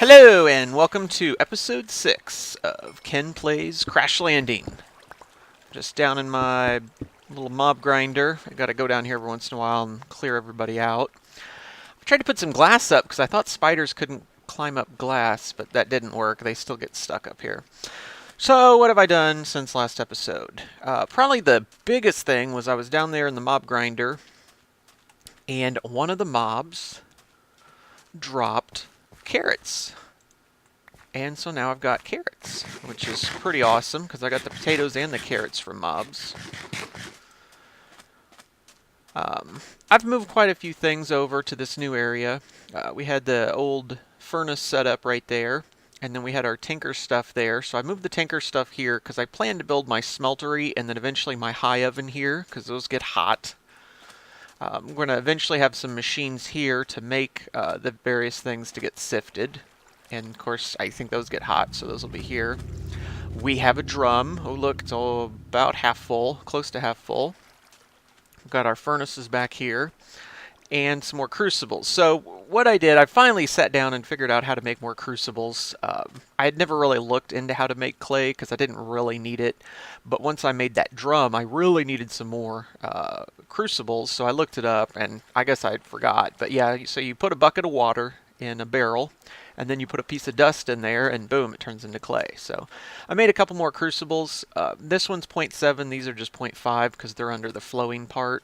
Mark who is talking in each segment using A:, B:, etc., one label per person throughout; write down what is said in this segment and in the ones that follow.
A: Hello, and welcome to episode 6 of Ken Plays Crash Landing. Just down in my little mob grinder. I gotta go down here every once in a while and clear everybody out. I tried to put some glass up because I thought spiders couldn't climb up glass, but that didn't work. They still get stuck up here. So, what have I done since last episode? Probably the biggest thing was I was down there in the mob grinder, and one of the mobs dropped carrots. And so now I've got carrots, which is pretty awesome because I got the potatoes and the carrots from mobs. I've moved quite a few things over to this new area. We had the old furnace set up right there, and then we had our tinker stuff there. So I moved the tinker stuff here because I plan to build my smeltery and then eventually my high oven here because those get hot. I'm going to eventually have some machines here to make the various things to get sifted. And of course, I think those get hot, so those will be here. We have a drum. Oh, look, it's all about half full, close to half full. We've got our furnaces back here, and some more crucibles. So what I did, I finally sat down and figured out how to make more crucibles. I had never really looked into how to make clay because I didn't really need it. But once I made that drum, I really needed some more crucibles, so I looked it up, and I guess I forgot. But yeah, so you put a bucket of water in a barrel, and then you put a piece of dust in there, and boom, it turns into clay. So I made a couple more crucibles. This one's 0.7, these are just 0.5 because they're under the flowing part.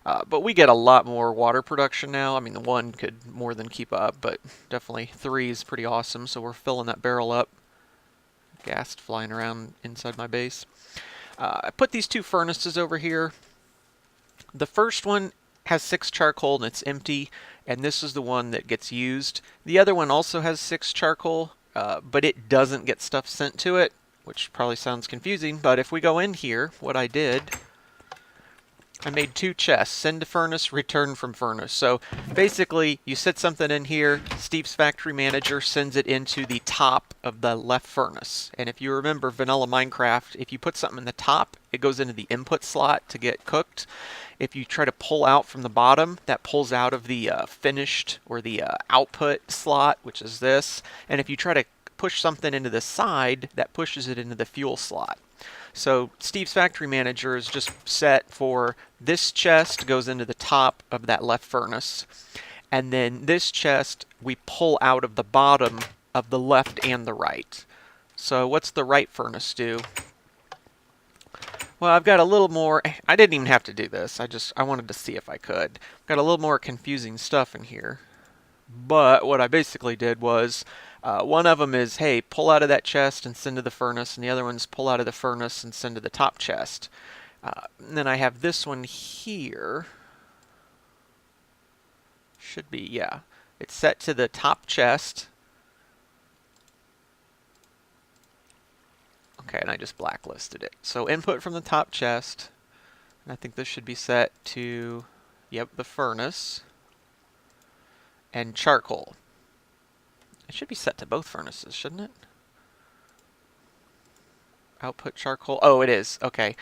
A: But we get a lot more water production now. I mean, the one could more than keep up, but definitely 3 is pretty awesome. So we're filling that barrel up. Gas flying around inside my base. I put these 2 furnaces over here. The first one has 6 charcoal and it's empty, and this is the one that gets used. The other one also has 6 charcoal, but it doesn't get stuff sent to it, which probably sounds confusing, but if we go in here, what I did, I made 2 chests, send to furnace, return from furnace. So basically, you set something in here, Steve's Factory Manager sends it into the top of the left furnace. And if you remember Vanilla Minecraft, if you put something in the top, it goes into the input slot to get cooked. If you try to pull out from the bottom, that pulls out of the finished or the output slot, which is this. And if you try to push something into the side, that pushes it into the fuel slot. So Steve's Factory Manager is just set for this chest goes into the top of that left furnace. And then this chest we pull out of the bottom of the left and the right. So what's the right furnace do? Well, I've got a little more, I didn't even have to do this, I wanted to see if I could. Got a little more confusing stuff in here. But what I basically did was, one of them is, hey, pull out of that chest and send to the furnace, and the other one's pull out of the furnace and send to the top chest. And then I have this one here. Should be, yeah. It's set to the top chest. Okay, and I just blacklisted it. So input from the top chest, and I think this should be set to, yep, the furnace, and charcoal. It should be set to both furnaces, shouldn't it? Output charcoal, oh it is, okay.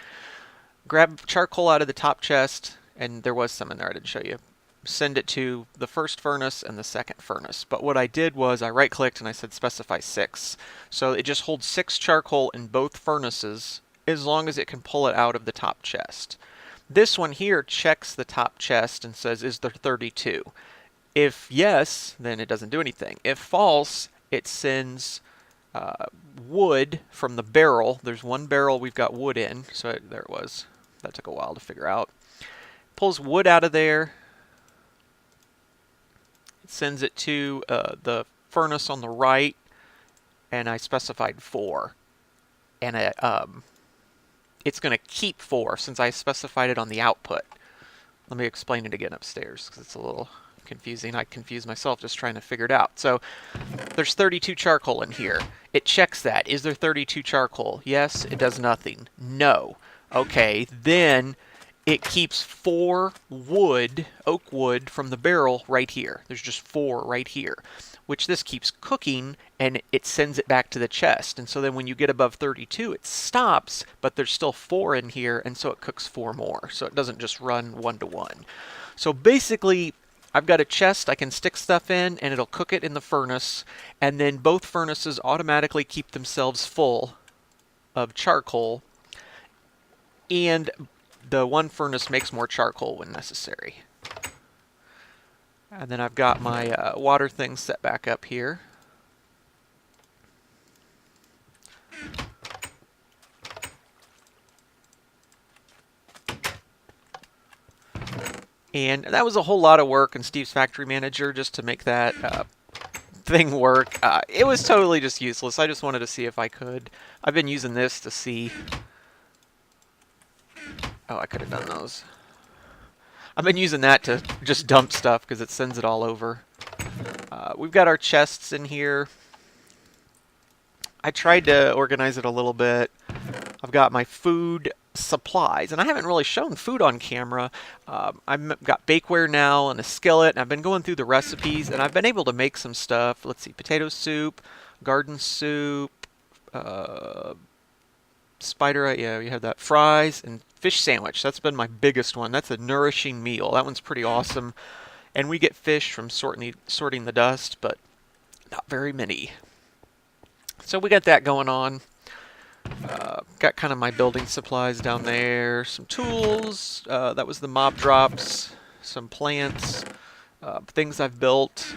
A: Grab charcoal out of the top chest, and there was some in there I didn't show you. Send it to the first furnace and the second furnace. But what I did was I right clicked and I said specify 6. So it just holds 6 charcoal in both furnaces as long as it can pull it out of the top chest. This one here checks the top chest and says is there 32. If yes, then it doesn't do anything. If false, it sends wood from the barrel. There's one barrel we've got wood in, so there it was. That took a while to figure out. Pulls wood out of there. Sends it to the furnace on the right, and I specified 4. And it's going to keep 4 since I specified it on the output. Let me explain it again upstairs because it's a little confusing. I confused myself just trying to figure it out. So there's 32 charcoal in here. It checks that. Is there 32 charcoal? Yes. It does nothing. No. Okay, then it keeps 4 wood, oak wood, from the barrel right here. There's just 4 right here, which this keeps cooking, and it sends it back to the chest. And so then when you get above 32, it stops, but there's still 4 in here, and so it cooks 4 more. So it doesn't just run 1 to 1. So basically, I've got a chest I can stick stuff in, and it'll cook it in the furnace, and then both furnaces automatically keep themselves full of charcoal, and the one furnace makes more charcoal when necessary. And then I've got my water thing set back up here. And that was a whole lot of work in Steve's Factory Manager just to make that thing work. It was totally just useless. I just wanted to see if I could. I've been using this to see... Oh, I could have done those. I've been using that to just dump stuff because it sends it all over. We've got our chests in here. I tried to organize it a little bit. I've got my food supplies, and I haven't really shown food on camera. I've got bakeware now and a skillet, and I've been going through the recipes, and I've been able to make some stuff. Let's see, potato soup, garden soup, spider eye, yeah, we have that, fries, and fish sandwich. That's been my biggest one. That's a nourishing meal. That one's pretty awesome. And we get fish from sorting the dust, but not very many. So we got that going on. Got kind of my building supplies down there, some tools, that was the mob drops, some plants, things I've built,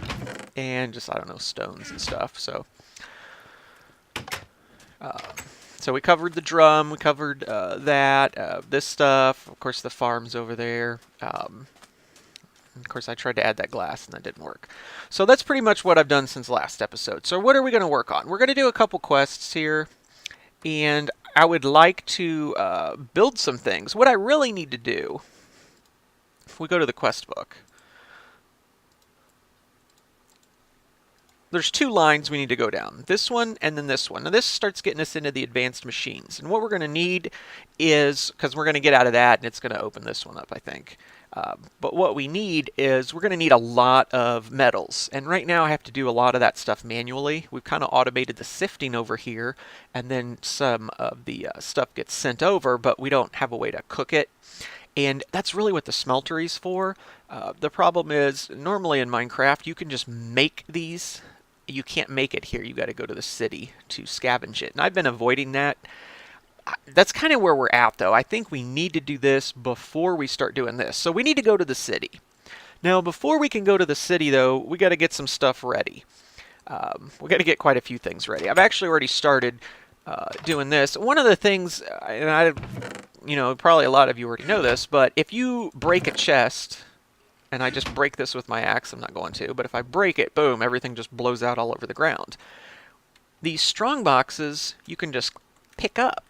A: and just, I don't know, stones and stuff. So we covered the drum, we covered that, this stuff, of course the farm's over there. Of course I tried to add that glass and that didn't work. So that's pretty much what I've done since last episode. So what are we going to work on? We're going to do a couple quests here. And I would like to build some things. What I really need to do, if we go to the quest book, there's two lines we need to go down. This one and then this one. Now this starts getting us into the advanced machines. And what we're going to need is, because we're going to get out of that and it's going to open this one up, I think. But what we need is we're going to need a lot of metals. And right now I have to do a lot of that stuff manually. We've kind of automated the sifting over here, and then some of the stuff gets sent over, but we don't have a way to cook it. And that's really what the smelter is for. The problem is, normally in Minecraft, you can just make these. You can't make it here. You got to go to the city to scavenge it. And I've been avoiding that. That's kind of where we're at, though. I think we need to do this before we start doing this. So we need to go to the city. Now, before we can go to the city, though, we got to get some stuff ready. We got to get quite a few things ready. I've actually already started doing this. One of the things, and probably a lot of you already know this, but if you break a chest, and I just break this with my axe, I'm not going to, but if I break it, boom, everything just blows out all over the ground. These strong boxes, you can just pick up.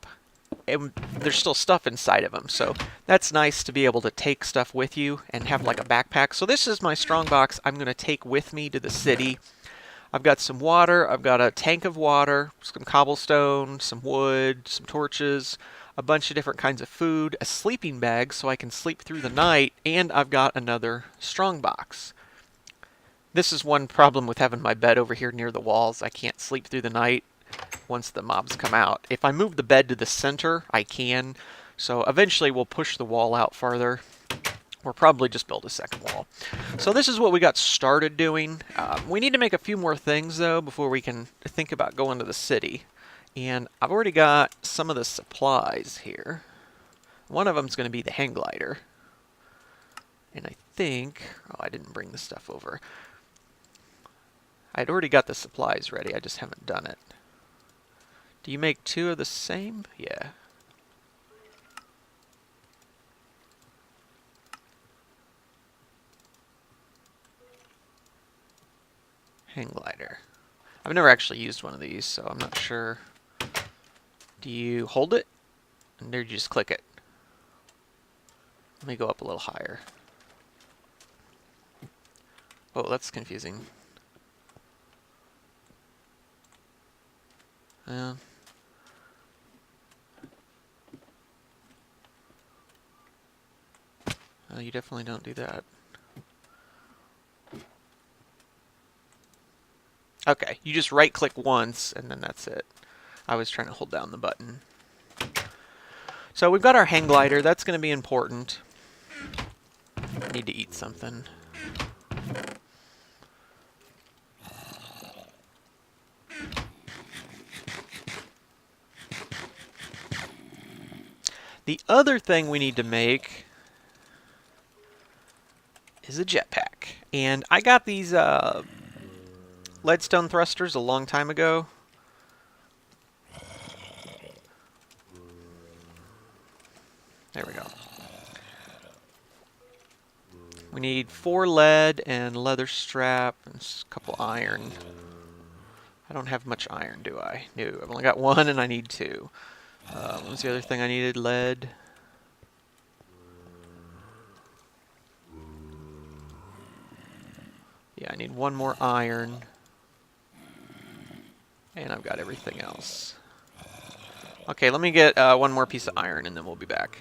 A: And there's still stuff inside of them, so that's nice to be able to take stuff with you and have like a backpack. So this is my strong box I'm going to take with me to the city. I've got some water, I've got a tank of water, some cobblestone, some wood, some torches, a bunch of different kinds of food, a sleeping bag so I can sleep through the night, and I've got another strong box. This is one problem with having my bed over here near the walls. I can't sleep through the night once the mobs come out. If I move the bed to the center, I can. So eventually we'll push the wall out farther. Or probably just build a second wall. So this is what we got started doing. We need to make a few more things, though, before we can think about going to the city. And I've already got some of the supplies here. One of them is going to be the hang glider. And I think... Oh, I didn't bring the stuff over. I'd already got the supplies ready. I just haven't done it. Do you make two of the same? Yeah. Hang glider. I've never actually used one of these, so I'm not sure. Do you hold it? And there you just click it. Let me go up a little higher. Oh, that's confusing. Yeah. You definitely don't do that. Okay, you just right click once and then that's it. I was trying to hold down the button. So we've got our hang glider, that's going to be important. I need to eat something. The other thing we need to make is a jetpack. And I got these leadstone thrusters a long time ago. There we go. We need 4 lead and leather strap and a couple iron. I don't have much iron, do I? No, I've only got 1 and I need 2. What was the other thing I needed? Lead. Yeah, I need 1 more iron. And I've got everything else. Okay, let me get 1 more piece of iron and then we'll be back.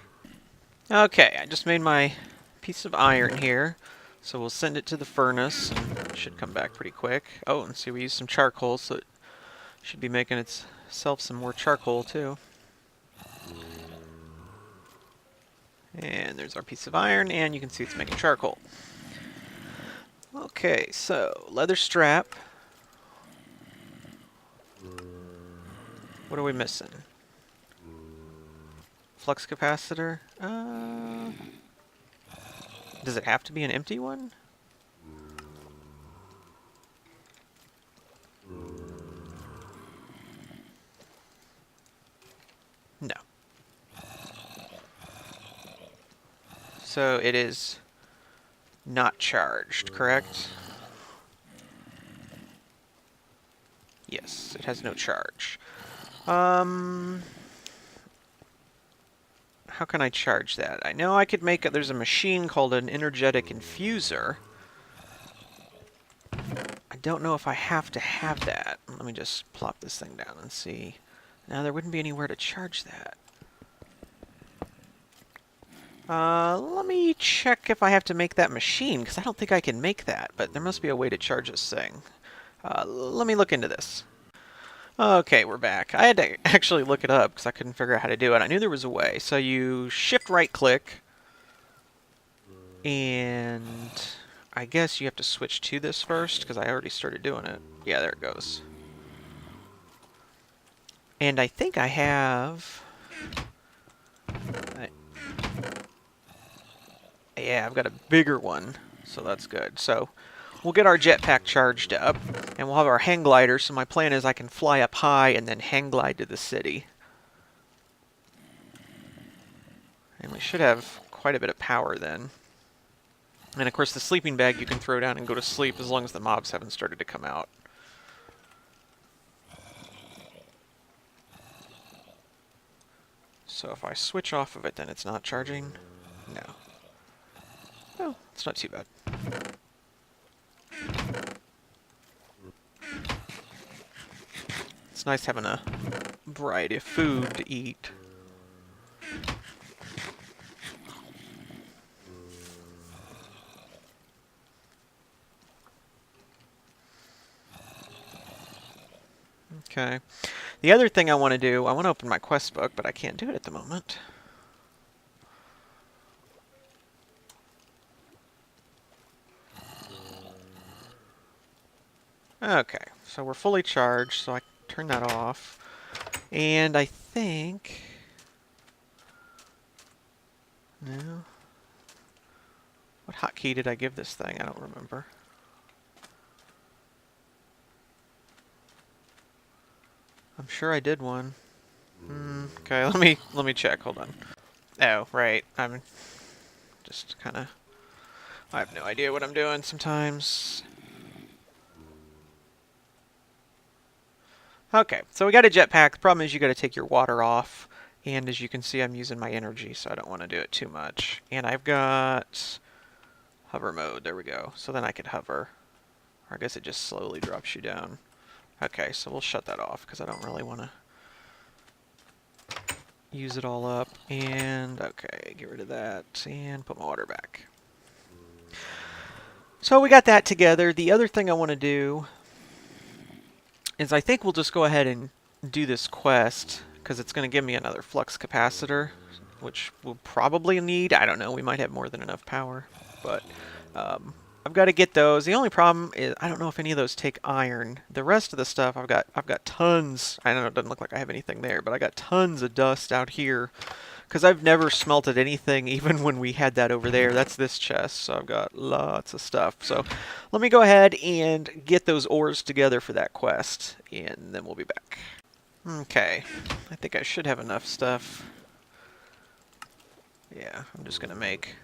A: Okay, I just made my piece of iron here. So we'll send it to the furnace and it should come back pretty quick. Oh, and see, we used some charcoal, so it should be making itself some more charcoal too. And there's our piece of iron, and you can see it's making charcoal. Okay, so leather strap. What are we missing? Flux capacitor. Does it have to be an empty one? No. So it is not charged, correct? Yes, it has no charge. How can I charge that? I know I could make it. There's a machine called an energetic infuser. I don't know if I have to have that. Let me just plop this thing down and see. Now, there wouldn't be anywhere to charge that. Let me check if I have to make that machine, because I don't think I can make that, but there must be a way to charge this thing. Let me look into this. Okay, we're back. I had to actually look it up because I couldn't figure out how to do it. I knew there was a way. So you shift right click, and I guess you have to switch to this first because I already started doing it. Yeah, there it goes. And I think I have... Yeah, I've got a bigger one, so that's good. So we'll get our jetpack charged up, and we'll have our hang glider, so my plan is I can fly up high and then hang glide to the city. And we should have quite a bit of power then. And of course the sleeping bag you can throw down and go to sleep as long as the mobs haven't started to come out. So if I switch off of it, then it's not charging? No. Oh, it's not too bad. It's nice having a variety of food to eat. Okay. The other thing I want to do, I want to open my quest book, but I can't do it at the moment. Okay, so we're fully charged, so I turn that off. And I think... No. What hotkey did I give this thing? I don't remember. I'm sure I did one. Okay, let me check. Hold on. Oh, right. I'm just kind of... I have no idea what I'm doing sometimes. Okay, so we got a jetpack. The problem is you got to take your water off. And as you can see, I'm using my energy, so I don't want to do it too much. And I've got hover mode. There we go. So then I could hover. Or I guess it just slowly drops you down. Okay, so we'll shut that off because I don't really want to use it all up. And, okay, get rid of that and put my water back. So we got that together. The other thing I want to do is I think we'll just go ahead and do this quest because it's going to give me another flux capacitor, which we'll probably need. I don't know. We might have more than enough power. But I've got to get those. The only problem is I don't know if any of those take iron. The rest of the stuff I've got tons. I know it doesn't look like I have anything there, but I got tons of dust out here because I've never smelted anything even when we had that over there. That's this chest, so I've got lots of stuff. So let me go ahead and get those ores together for that quest, and then we'll be back. Okay, I think I should have enough stuff. Yeah, I'm just gonna make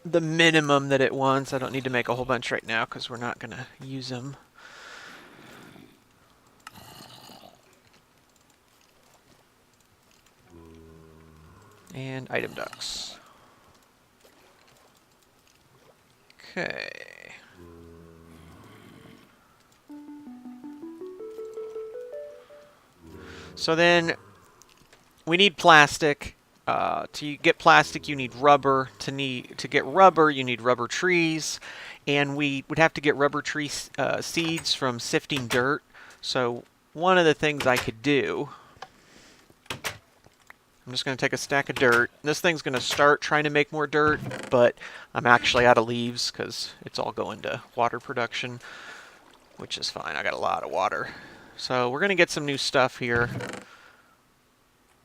A: the minimum that it wants. I don't need to make a whole bunch right now because we're not gonna use them. And item ducks. Okay. So then we need plastic. To get plastic, you need rubber. To get rubber, you need rubber trees, and we would have to get rubber tree seeds from sifting dirt. So one of the things I could do, I'm just going to take a stack of dirt. This thing's going to start trying to make more dirt, but I'm actually out of leaves because it's all going to water production, which is fine. I got a lot of water. So we're going to get some new stuff here.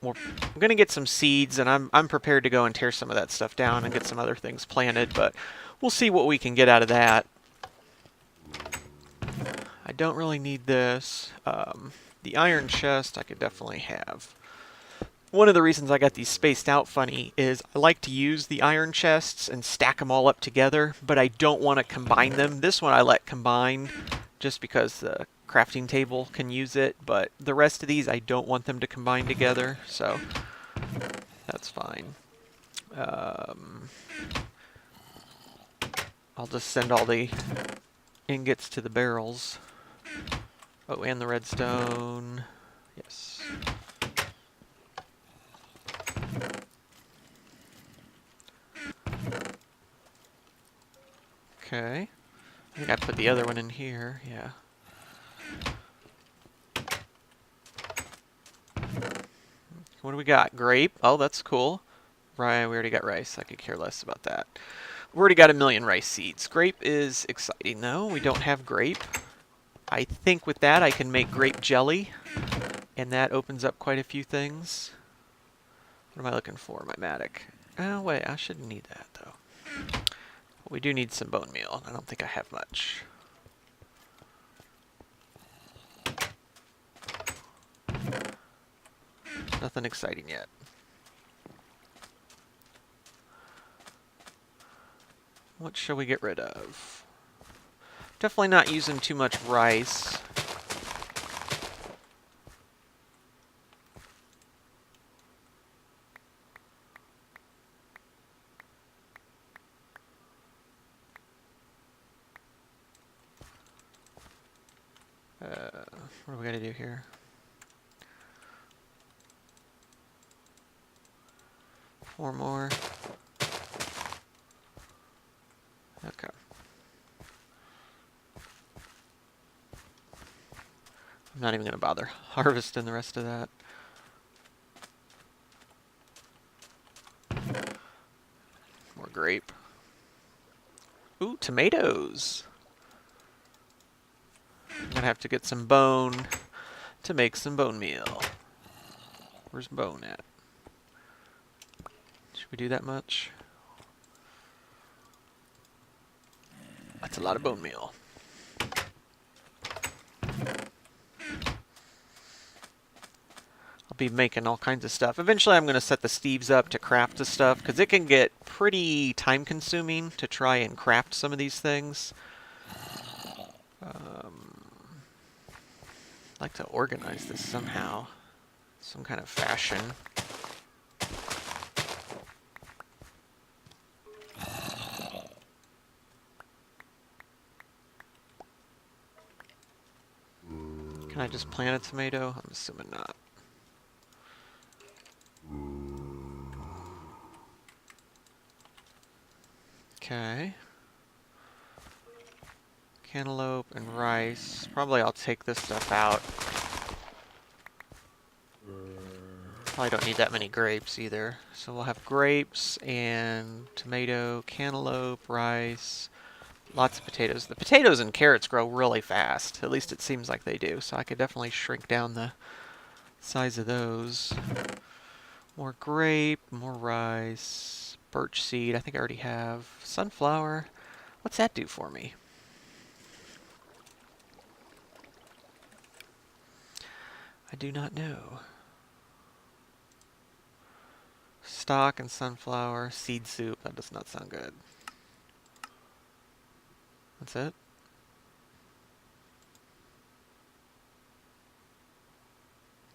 A: I'm going to get some seeds, and I'm prepared to go and tear some of that stuff down and get some other things planted, but we'll see what we can get out of that. I don't really need this. The iron chest I could definitely have. One of the reasons I got these spaced out funny is I like to use the iron chests and stack them all up together, but I don't want to combine them. This one I let combine just because the crafting table can use it, but the rest of these I don't want them to combine together, so that's fine. I'll just send all the ingots to the barrels. Oh, and the redstone. Yes. Okay. I think I put the other one in here, yeah. What do we got? Grape. Oh, that's cool. Right, we already got rice. I could care less about that. We already got 1,000,000 rice seeds. Grape is exciting, though. We don't have grape. I think with that I can make grape jelly, and that opens up quite a few things. What am I looking for? My mattock. Oh, wait, I shouldn't need that, though. But we do need some bone meal. I don't think I have much. Nothing exciting yet. What shall we get rid of? Definitely not using too much rice. What do we got to do here? Four more. Okay. I'm not even going to bother harvesting the rest of that. More grape. Ooh, tomatoes. I'm going to have to get some bone to make some bone meal. Where's bone at? Should we do that much? That's a lot of bone meal. I'll be making all kinds of stuff. Eventually I'm going to set the Steves up to craft the stuff, because it can get pretty time consuming to try and craft some of these things. I'd like to organize this somehow. Some kind of fashion. Can I just plant a tomato? I'm assuming not. Okay. Cantaloupe and rice. Probably I'll take this stuff out. Probably don't need that many grapes either. So we'll have grapes and tomato, cantaloupe, rice, lots of potatoes. The potatoes and carrots grow really fast. At least it seems like they do. So I could definitely shrink down the size of those. More grape, more rice, birch seed. I think I already have sunflower. What's that do for me? I do not know. Stock and sunflower, seed soup. That does not sound good. That's it?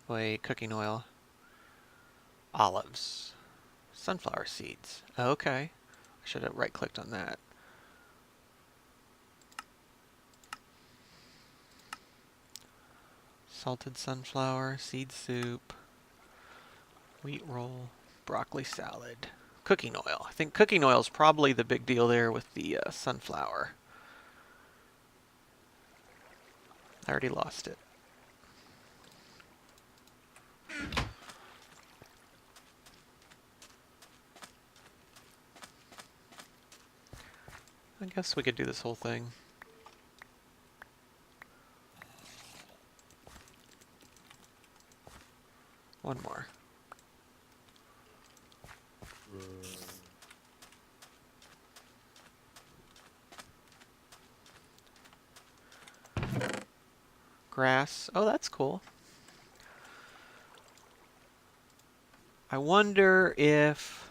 A: Wait, cooking oil. Olives. Sunflower seeds. Okay. I should have right-clicked on that. Salted sunflower, seed soup, wheat roll, broccoli salad, cooking oil. I think cooking oil is probably the big deal there with the sunflower. I already lost it. I guess we could do this whole thing. One more. Grass. Oh, that's cool. I wonder if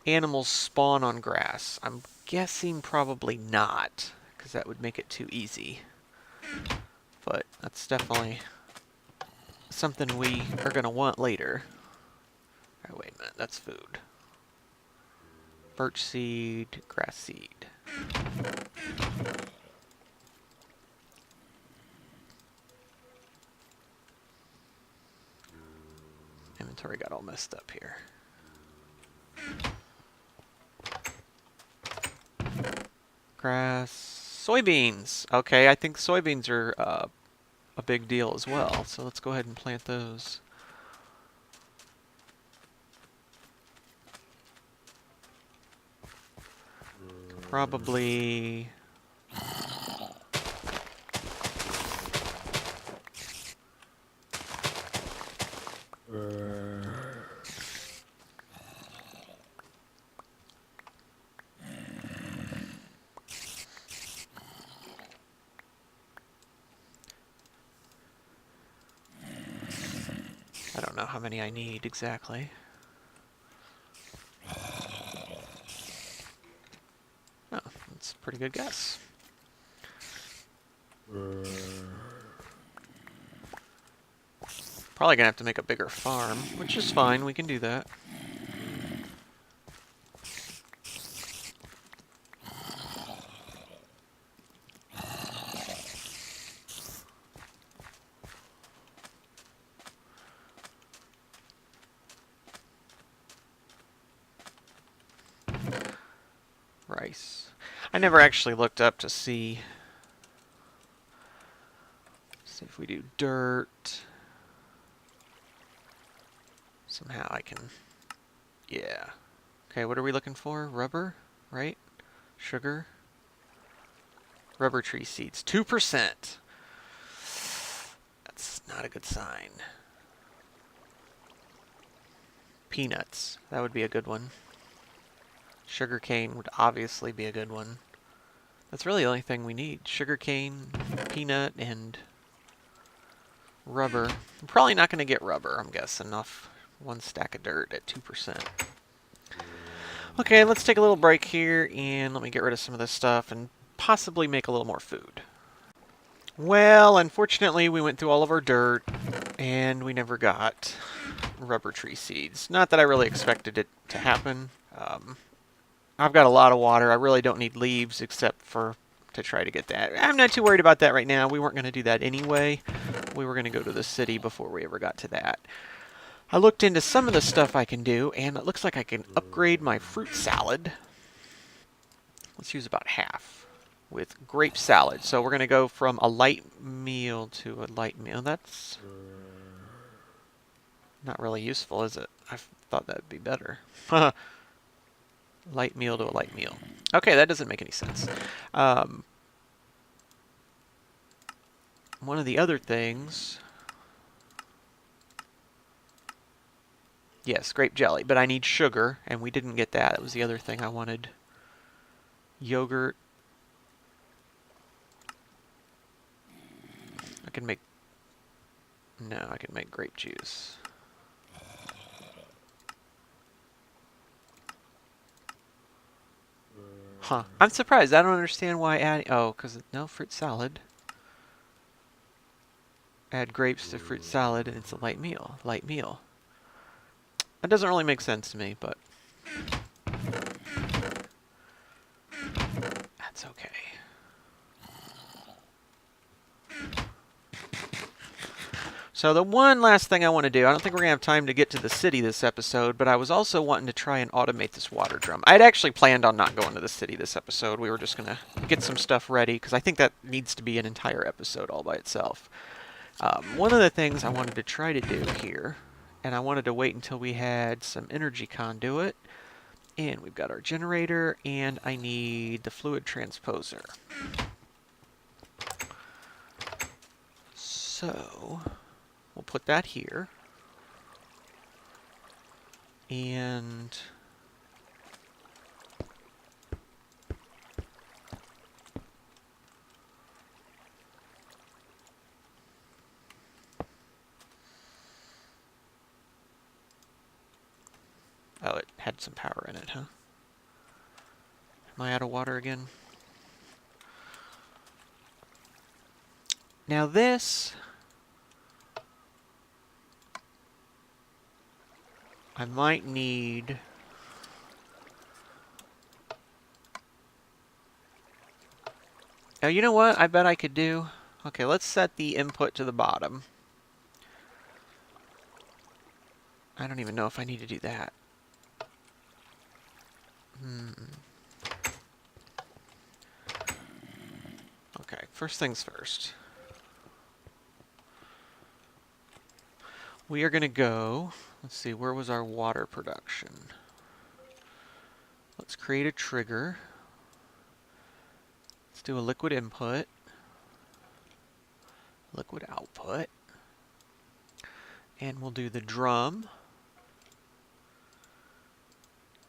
A: animals spawn on grass. I'm guessing probably not, because that would make it too easy. But that's definitely something we are going to want later. Alright, wait a minute, that's food. Birch seed, grass seed. Inventory got all messed up here. Grass, soybeans. Okay, I think soybeans are a big deal as well, so let's go ahead and plant those. Probably I don't know how many I need exactly. Oh, that's a pretty good guess. Probably gonna have to make a bigger farm, which is fine, we can do that. Rice. I never actually looked up to see if we do dirt. Somehow I can, yeah. Okay, what are we looking for? Rubber, right? Sugar. Rubber tree seeds, 2%. That's not a good sign. Peanuts, that would be a good one. Sugarcane would obviously be a good one. That's really the only thing we need. Sugarcane, peanut, and rubber. I'm probably not going to get rubber, I'm guessing, off one stack of dirt at 2%. Okay, let's take a little break here, and let me get rid of some of this stuff and possibly make a little more food. Well, unfortunately, we went through all of our dirt, and we never got rubber tree seeds. Not that I really expected it to happen. I've got a lot of water. I really don't need leaves except for to try to get that. I'm not too worried about that right now. We weren't going to do that anyway. We were going to go to the city before we ever got to that. I looked into some of the stuff I can do, and it looks like I can upgrade my fruit salad. Let's use about half with grape salad. So we're going to go from a light meal to a light meal. That's Not really useful, is it? I thought that'd be better. Light meal to a light meal. Okay, that doesn't make any sense. One of the other things... Yes, grape jelly, but I need sugar, and we didn't get that. That was the other thing I wanted. Yogurt. I can make... No, I can make grape juice. Huh. I'm surprised. I don't understand why adding... Oh, because... No, fruit salad. Add grapes to fruit salad, and it's a light meal. Light meal. That doesn't really make sense to me, but... That's okay. So the one last thing I want to do, I don't think we're going to have time to get to the city this episode, but I was also wanting to try and automate this water drum. I'd actually planned on not going to the city this episode. We were just going to get some stuff ready, because I think that needs to be an entire episode all by itself. One of the things I wanted to try to do here, and I wanted to wait until we had some energy conduit, and we've got our generator, and I need the fluid transposer. So... we'll put that here. And oh, it had some power in it, huh? Am I out of water again? Now this... I might need... Oh, you know what I bet I could do? Okay, let's set the input to the bottom. I don't even know if I need to do that. Okay, first things first. We are going to go... Let's see, where was our water production? Let's create a trigger. Let's do a liquid input. Liquid output. And we'll do the drum.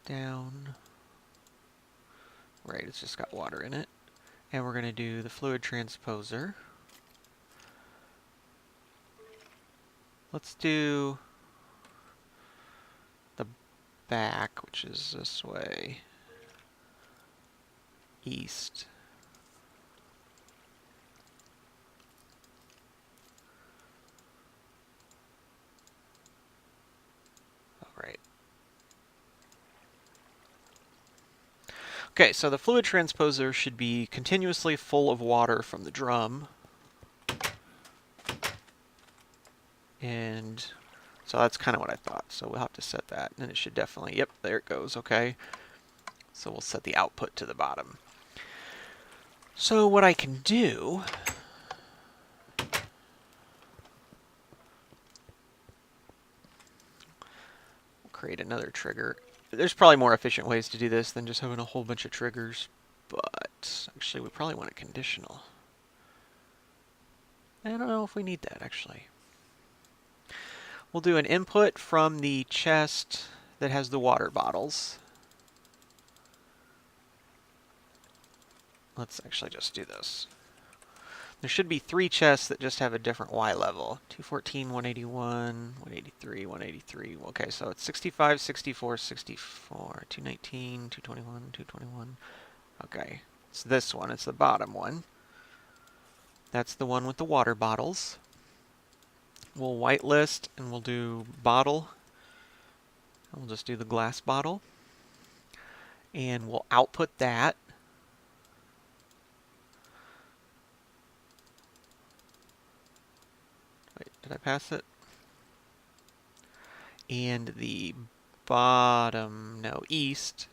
A: Down. Right, it's just got water in it. And we're going to do the fluid transposer. Let's do the back, which is this way, east. All right. Okay, so the fluid transposer should be continuously full of water from the drum. And so that's kind of what I thought. So we'll have to set that. And it should definitely, yep, there it goes, okay. So we'll set the output to the bottom. So what I can do... create another trigger. There's probably more efficient ways to do this than just having a whole bunch of triggers. But actually, we probably want a conditional. I don't know if we need that, actually. We'll do an input from the chest that has the water bottles. Let's actually just do this. There should be 3 chests that just have a different Y level. 214, 181, 183, 183. Okay, so it's 65, 64, 64, 219, 221, 221. Okay, it's this one. It's the bottom one. That's the one with the water bottles. We'll whitelist and we'll do bottle. We'll just do the glass bottle. And we'll output that. Wait, did I pass it? And the bottom, no, east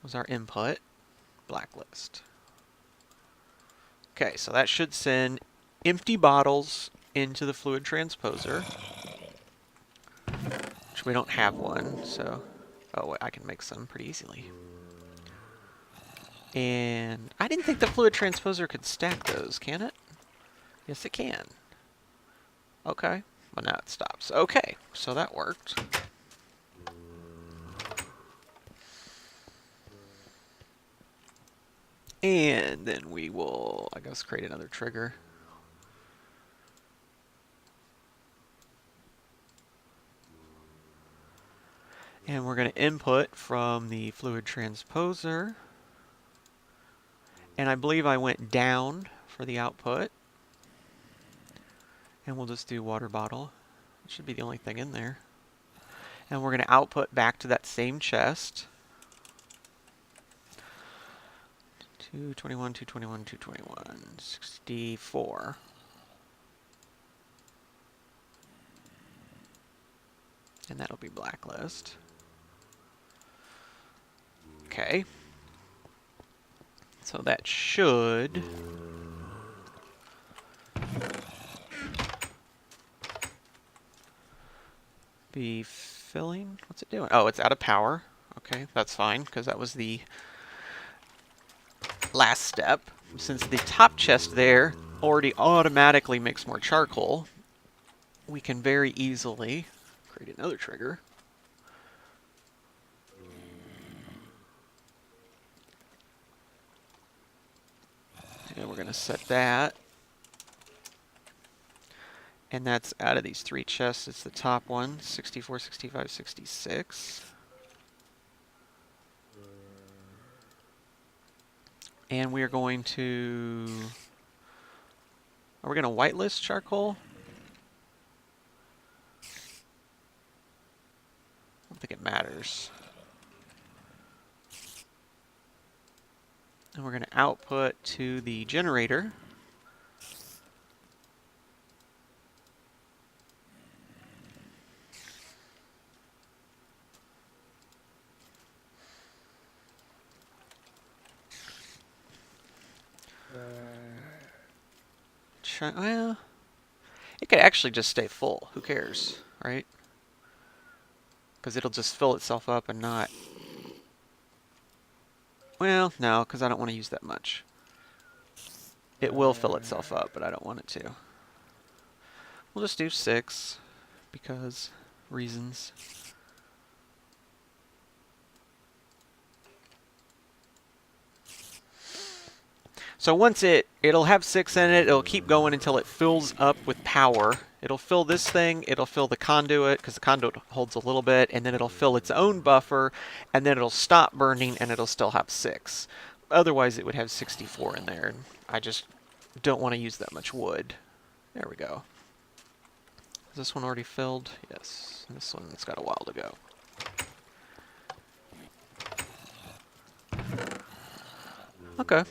A: was our input. Blacklist. Okay, so that should send empty bottles into the fluid transposer. which we don't have one, so... Oh, I can make some pretty easily. And I didn't think the fluid transposer could stack those, can it? Yes, it can. Okay. Well, now it stops. Okay, so that worked. And then we will, I guess, create another trigger. And we're going to input from the fluid transposer. And I believe I went down for the output. And we'll just do water bottle. It should be the only thing in there. And we're going to output back to that same chest. 221, 221, 221, 64. And that'll be blacklist. Okay. So that should be filling. What's it doing? Oh, it's out of power. Okay, that's fine, because that was the last step. Since the top chest there already automatically makes more charcoal, we can very easily create another trigger. And we're going to set that. And that's out of these three chests. It's the top one, 64, 65, 66. And we are going to... Are we going to whitelist charcoal? I don't think it matters. And we're going to output to the generator. Well, it could actually just stay full. Who cares, right? Because it'll just fill itself up and not... Well, no, because I don't want to use that much. It will fill itself up, but I don't want it to. We'll just do 6, because reasons. So once it'll have 6 in it, it'll keep going until it fills up with power. It'll fill this thing, it'll fill the conduit, because the conduit holds a little bit, and then it'll fill its own buffer, and then it'll stop burning, and it'll still have 6. Otherwise, it would have 64 in there, and I just don't want to use that much wood. There we go. Is this one already filled? Yes. This one's got a while to go. Okay.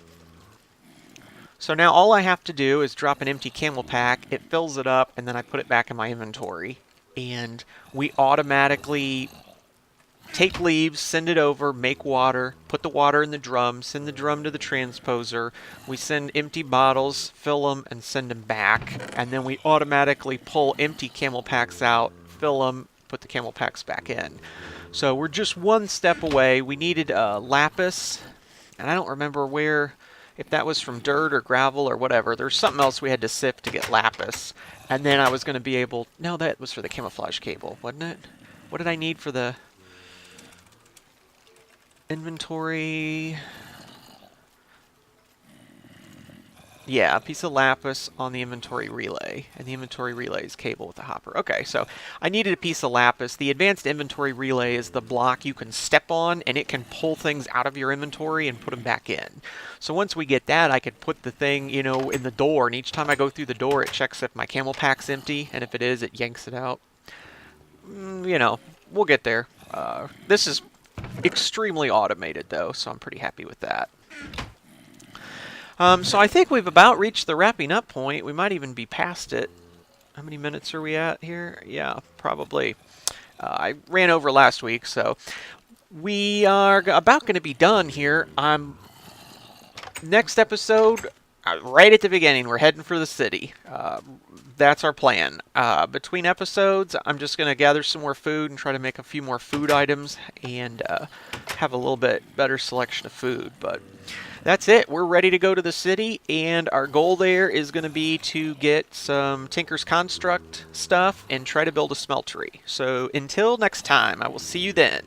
A: So now all I have to do is drop an empty Camel Pack, it fills it up, and then I put it back in my inventory. And we automatically take leaves, send it over, make water, put the water in the drum, send the drum to the transposer. We send empty bottles, fill them, and send them back. And then we automatically pull empty Camel Packs out, fill them, put the Camel Packs back in. So we're just one step away. We needed lapis, and I don't remember where... If that was from dirt or gravel or whatever, there's something else we had to sift to get lapis. And then I was going to be able... No, that was for the camouflage cable, wasn't it? What did I need for the inventory? Yeah, a piece of lapis on the inventory relay. And the inventory relay is cable with the hopper. Okay, so I needed a piece of lapis. The advanced inventory relay is the block you can step on, and it can pull things out of your inventory and put them back in. So once we get that, I could put the thing, you know, in the door, and each time I go through the door, it checks if my Camel Pack's empty, and if it is, it yanks it out. You know, we'll get there. This is extremely automated, though, so I'm pretty happy with that. So I think we've about reached the wrapping up point. We might even be past it. How many minutes are we at here? Yeah, probably. I ran over last week, so we are about going to be done here. Next episode, Right at the beginning, we're heading for the city. That's our plan. Between episodes, I'm just going to gather some more food and try to make a few more food items and have a little bit better selection of food. But that's it. We're ready to go to the city, and our goal there is going to be to get some Tinker's Construct stuff and try to build a smeltery. So until next time, I will see you then.